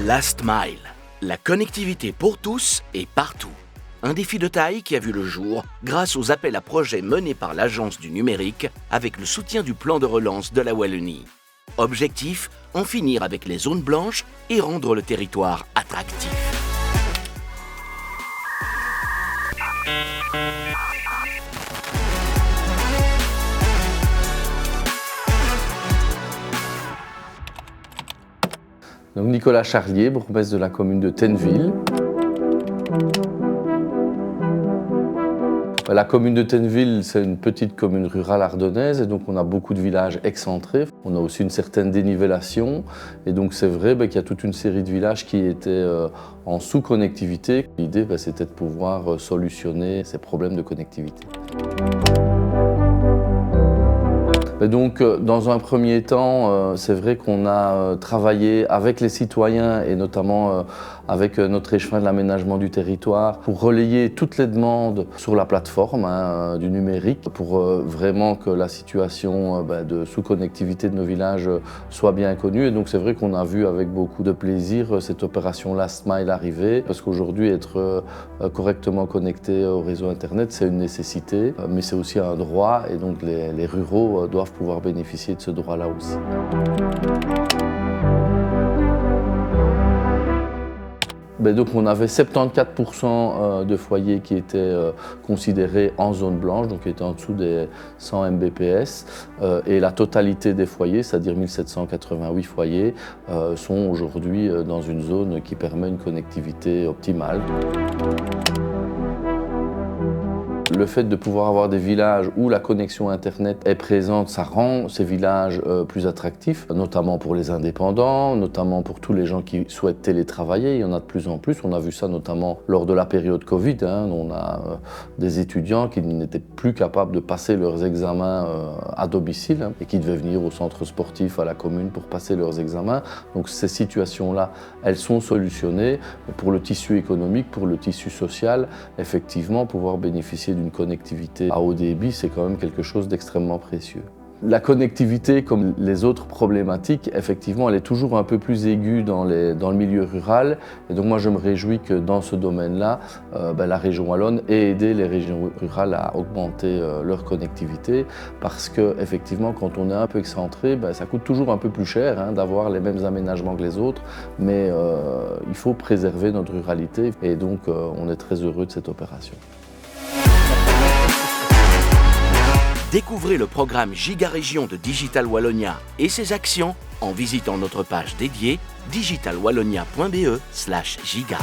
Last Mile, la connectivité pour tous et partout. Un défi de taille qui a vu le jour grâce aux appels à projets menés par l'Agence du numérique avec le soutien du plan de relance de la Wallonie. Objectif, en finir avec les zones blanches et rendre le territoire attractif. Donc Nicolas Charlier, bourgmestre de la commune de Tenneville. La commune de Tenneville, c'est une petite commune rurale ardonnaise et donc on a beaucoup de villages excentrés. On a aussi une certaine dénivellation et donc c'est vrai qu'il y a toute une série de villages qui étaient en sous-connectivité. L'idée, c'était de pouvoir solutionner ces problèmes de connectivité. Donc, dans un premier temps, c'est vrai qu'on a travaillé avec les citoyens et notamment avec notre échevin de l'aménagement du territoire pour relayer toutes les demandes sur la plateforme du numérique pour vraiment que la situation de sous-connectivité de nos villages soit bien connue. Et donc, c'est vrai qu'on a vu avec beaucoup de plaisir cette opération Last Mile arriver parce qu'aujourd'hui, être correctement connecté au réseau Internet, c'est une nécessité, mais c'est aussi un droit et donc les ruraux doivent pouvoir bénéficier de ce droit-là aussi. Donc on avait 74% de foyers qui étaient considérés en zone blanche, donc qui étaient en dessous des 100 Mbps, et la totalité des foyers, c'est-à-dire 1788 foyers, sont aujourd'hui dans une zone qui permet une connectivité optimale. Le fait de pouvoir avoir des villages où la connexion Internet est présente, ça rend ces villages plus attractifs, notamment pour les indépendants, notamment pour tous les gens qui souhaitent télétravailler. Il y en a de plus en plus. On a vu ça notamment lors de la période Covid. On a des étudiants qui n'étaient plus capables de passer leurs examens à domicile et qui devaient venir au centre sportif, à la commune pour passer leurs examens. Donc ces situations-là, elles sont solutionnées. Pour le tissu économique, pour le tissu social, effectivement, pouvoir bénéficier d'une connectivité à haut débit, c'est quand même quelque chose d'extrêmement précieux. La connectivité, comme les autres problématiques, effectivement, elle est toujours un peu plus aiguë dans le milieu rural. Et donc moi, je me réjouis que dans ce domaine-là, la région wallonne ait aidé les régions rurales à augmenter leur connectivité. Parce qu'effectivement, quand on est un peu excentré, ça coûte toujours un peu plus cher d'avoir les mêmes aménagements que les autres. Mais il faut préserver notre ruralité. Et donc, on est très heureux de cette opération. Découvrez le programme Giga Région de Digital Wallonia et ses actions en visitant notre page dédiée digitalwallonia.be/giga.